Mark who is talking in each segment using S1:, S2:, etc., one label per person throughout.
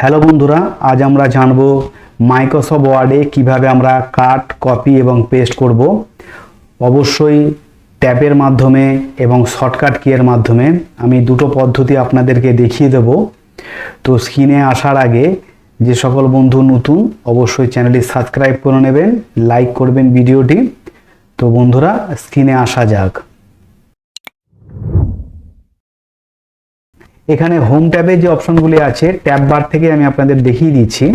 S1: Hello বন্ধুরা, আজ আমরা জানব মাইক্রোসফট ওয়ার্ডে কিভাবে আমরা কাট, কপি এবং পেস্ট করব। অবশ্যই ট্যাবের মাধ্যমে এবং শর্টকাট কিয়ের মাধ্যমে। আমি দুটো পদ্ধতি আপনাদেরকে দেখিয়ে দেব। তো স্ক্রিনে আসার আগে যে সকল বন্ধু নতুন, অবশ্যই চ্যানেলটি সাবস্ক্রাইব করে নেবেন, লাইক করবেন ভিডিওটি। তো বন্ধুরা, স্ক্রিনে আসা যাক। এখানে হোম ট্যাবে যে অপশনগুলি আছে, ট্যাব বার থেকে আমি আপনাদের দেখিয়ে দিচ্ছি।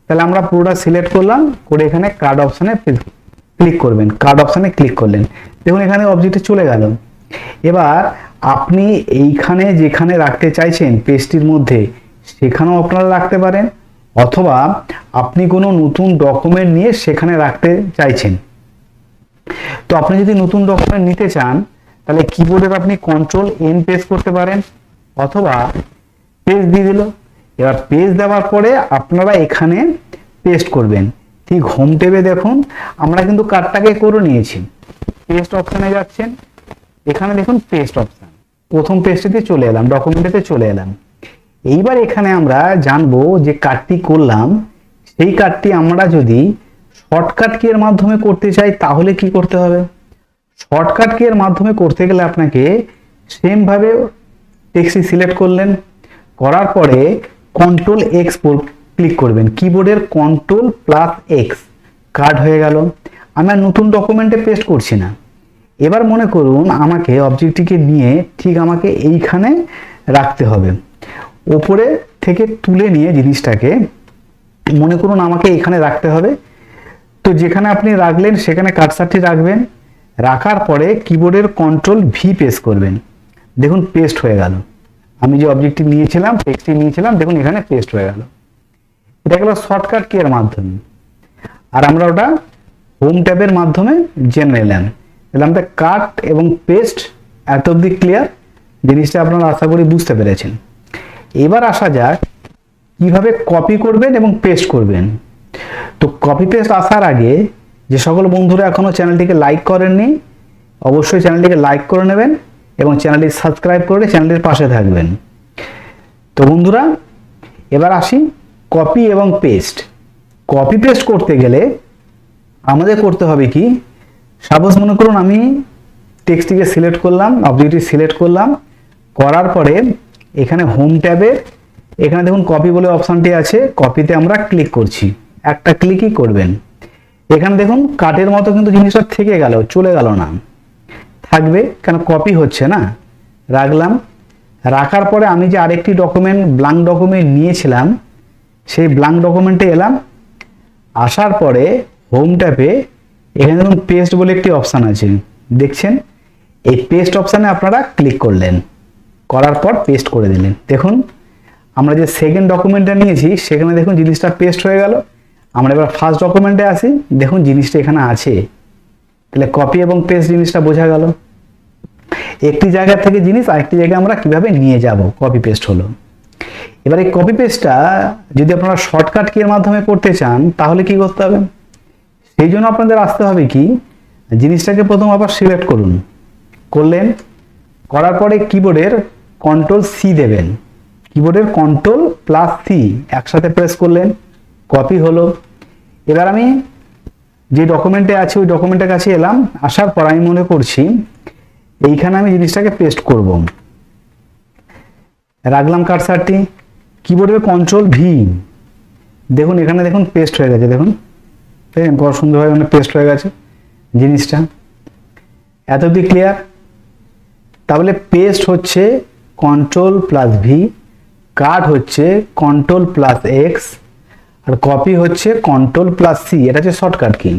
S1: তাহলে আমরা পুরোটা সিলেক্ট করলাম, করে এখানে কার্ড অপশনে ক্লিক করবেন। কার্ড অপশনে ক্লিক করলেন, দেখুন এখানে অবজেক্টে চলে গেল। এবার আপনি এইখানে যেখানে রাখতে চাইছেন পেজটির মধ্যে, সেখানেও আপনারা রাখতে পারেন, অথবা আপনি কোনো নতুন ডকুমেন্ট নিয়ে সেখানে রাখতে চাইছেন। তো আপনি যদি নতুন ডকুমেন্ট নিতে চান, তাহলে কিবোর্ডের আপনি কন্ট্রোল এন প্রেস করতে পারেন, অথবা পেজ দিয়ে দিল। এবার পেজ দেওয়ার পরে আপনারা এখানে পেস্ট করবেন। ঠিক হোম ট্যাবে দেখুন আমরা কিন্তু কার্ডটাকে করে নিয়েছি। পেস্ট অপশানে যাচ্ছেন, এখানে দেখুন পেস্ট অপশান, প্রথম পেজটিতে চলে এলাম, ডকুমেন্টেতে চলে এলাম। এইবার এখানে আমরা জানবো যে কার্ডটি করলাম, সেই কার্ডটি আমরা যদি শর্টকাট কিয়ের মাধ্যমে করতে চাই তাহলে কি করতে হবে। শর্টকাট কিয়ের মাধ্যমে করতে গেলে আপনাকে সেম ভাবে টেক্সট সিলেক্ট করলেন, করার পরে কন্ট্রোল এক্স ক্লিক করবেন। কিবোর্ডের কন্ট্রোল প্লাস এক্স, কার্ড হয়ে গেল। আমি আর নতুন ডকুমেন্টে পেস্ট করছি না। এবার মনে করুন আমাকে অবজেক্টটিকে নিয়ে ঠিক আমাকে এইখানে রাখতে হবে। ওপরে থেকে তুলে নিয়ে জিনিসটাকে মনে করুন আমাকে এখানে রাখতে হবে। তো যেখানে আপনি রাখলেন সেখানে কার্সারটি রাখবেন, রাখার পরে কিবোর্ডের কন্ট্রোল ভি প্রেস করবেন। দেখুন পেস্ট হয়ে গেল। আমি যে অবজেক্টটি নিয়েছিলাম, টেক্সটটি নিয়েছিলাম, দেখুন এখানে পেস্ট হয়ে গেল। এটা গেল শর্টকাট কিয়ের মাধ্যমে। আর আমরা ওটা হোম ট্যাবের মাধ্যমে জেনে নিলাম। তাহলে কাট এবং পেস্ট এত অবধি ক্লিয়ার। জিনিসটা আপনারা আশা করি বুঝতে পেরেছেন। এবার আসা যাক কিভাবে কপি করবেন এবং পেস্ট করবেন। তো কপি পেস্ট আসার আগে যে সকল বন্ধুরা এখনো চ্যানেলটিকে লাইক করেননি, অবশ্যই চ্যানেলটিকে লাইক করে নেবেন এবং চ্যানেলটি সাবস্ক্রাইব করে চ্যানেলটির পাশে থাকবেন। তো বন্ধুরা, এবার আসি কপি এবং পেস্ট। কপি পেস্ট করতে গেলে আমাদের করতে হবে কি, সাপোজ মনে করুন আমি টেক্সটটিকে সিলেক্ট করলাম, অবজেক্টটি সিলেক্ট করলাম, করার পরে এখানে হোম ট্যাবে এখানে দেখুন কপি বলে অপশানটি আছে, কপিতে আমরা ক্লিক করছি। একটা ক্লিকই করবেন। এখানে দেখুন কাটের মতো কিন্তু জিনিসটা থেকে গেল, চলে গেল না, থাকবে কেন, কপি হচ্ছে না। রাখলাম, রাখার পরে আমি যে আরেকটি ডকুমেন্ট ব্ল্যাঙ্ক ডকুমেন্ট নিয়েছিলাম, সেই ব্ল্যাঙ্ক ডকুমেন্টে এলাম। আসার পরে হোম ট্যাবে এখানে দেখুন পেস্ট বলে একটি অপশান আছে, দেখছেন। এই পেস্ট অপশানে আপনারা ক্লিক করলেন, করার পর পেস্ট করে দিলেন। দেখুন আমরা যে সেকেন্ড ডকুমেন্টটা নিয়েছি সেখানে দেখুন জিনিসটা পেস্ট হয়ে গেল। আমরা এবার ফার্স্ট ডকুমেন্টে আসি, দেখুন জিনিসটা এখানে আছে। তাহলে কপি এবং পেস্ট জিনিসটা বোঝা গেল। একটি জায়গা থেকে জিনিস আরেকটি জায়গায় আমরা কিভাবে নিয়ে যাব, কপি পেস্ট হলো। এবার এই কপি পেস্টটা যদি আপনারা শর্টকাট কিয়ের মাধ্যমে করতে চান তাহলে কি করতে হবে, সেই জন্য আপনাদের আসতে হবে কি, জিনিসটাকে প্রথম আবার সিলেক্ট করুন, করলেন, করার পরে কিবোর্ডের কন্ট্রোল সি দেবেন। কিবোর্ডের কন্ট্রোল প্লাস সি একসাথে প্রেস করলেন, কপি হলো। এবার আমি যে ডকুমেন্টে আছে ওই ডকুমেন্টের কাছে এলাম, আসার পর আমি মনে করছি এইখানে আমি জিনিসটাকে পেস্ট করব। রাখলাম কার্সারটি, কিবোর্ডের কন্ট্রোল ভি, দেখুন এখানে দেখুন পেস্ট হয়ে গেছে। দেখুন কত সুন্দরভাবে মানে পেস্ট হয়ে গেছে জিনিসটা। এত অবধি ক্লিয়ার। তাহলে পেস্ট হচ্ছে কন্ট্রোল প্লাস ভি, কাট হচ্ছে কন্ট্রোল প্লাস এক্স, আর কপি হচ্ছে কন্ট্রোল প্লাস সি। এটা হচ্ছে শর্টকাট কি।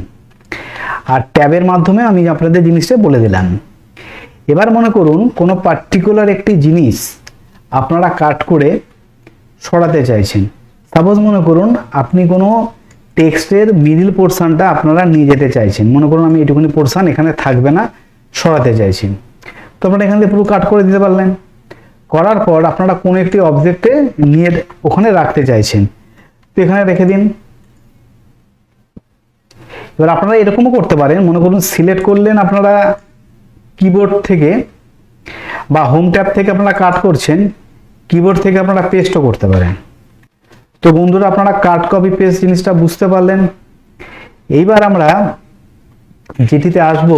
S1: আর ট্যাবের মাধ্যমে আমি আপনাদের জিনিসটা বলে দিলাম। এবার মনে করুন কোনো পার্টিকুলার একটি জিনিস আপনারা কাট করে সরাতে চাইছেন। সাপোজ মনে করুন আপনি কোনো টেক্সটের মিডিল পোর্শনটা আপনারা নিয়ে যেতে চাইছেন। মনে করুন আমি এইটুকুনি পোর্শন এখানে থাকবে না, সরাতে চাইছেন। তো আপনারা এখান থেকে পুরো কাট করে দিতে পারলেন। করার পর আপনারা কোনো একটি অবজেক্টে নিয়ে ওখানে রাখতে চাইছেন, তো এখানে রেখে দিন। এবার আপনারা এরকমও করতে পারেন, মনে করুন সিলেক্ট করলেন আপনারা কিবোর্ড থেকে বা হোম ট্যাব থেকে আপনারা কাট করছেন, কিবোর্ড থেকে আপনারা পেস্টও করতে পারেন। তো বন্ধুরা আপনারা কাট কপি পেস্ট জিনিসটা বুঝতে পারলেন। এইবার আমরা যেটিতে আসব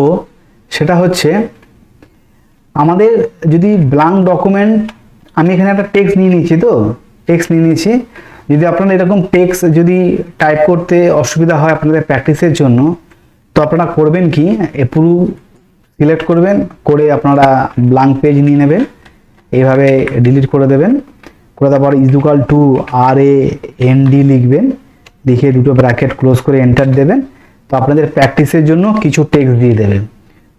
S1: সেটা হচ্ছে আমাদের যদি ব্ল্যাঙ্ক ডকুমেন্ট, আমি এখানে একটা টেক্সট নিয়ে নিয়েছি, তো টেক্সট নিয়ে নিয়েছি, যদি আপনারা এরকম টেক্সট যদি টাইপ করতে অসুবিধা হয় আপনাদের প্র্যাকটিসের জন্য, তো আপনারা করবেন কি, পুরো সিলেক্ট করবেন, করে আপনারা ব্ল্যাঙ্ক পেজ নিয়ে নেবেন, এইভাবে ডিলিট করে দেবেন, করে তারপর ইকুয়াল টু RAND লিখবেন, লিখে দুটো ব্র্যাকেট ক্লোজ করে এন্টার দেবেন। তো আপনাদের প্র্যাকটিসের জন্য কিছু টেক্সট দিয়ে দেবেন।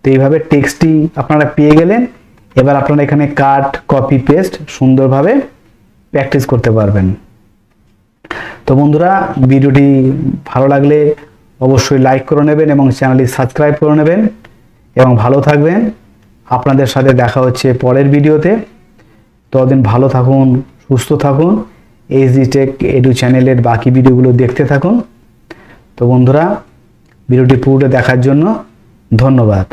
S1: তো এইভাবে টেক্সটটি আপনারা পেয়ে গেলেন। এবার আপনারা এখানে কাট কপি পেস্ট সুন্দরভাবে প্র্যাকটিস করতে পারবেন। তো বন্ধুরা ভিডিওটি ভালো লাগলে অবশ্যই লাইক করে নেবেন এবং চ্যানেলটি সাবস্ক্রাইব করে নেবেন এবং ভালো থাকবেন। আপনাদের সাথে দেখা হচ্ছে পরের ভিডিওতে। ততদিন ভালো থাকুন, সুস্থ থাকুন, HD Tech Edu চ্যানেলের বাকি ভিডিওগুলো দেখতে থাকুন। তো বন্ধুরা ভিডিওটি পুরোটা দেখার জন্য ধন্যবাদ।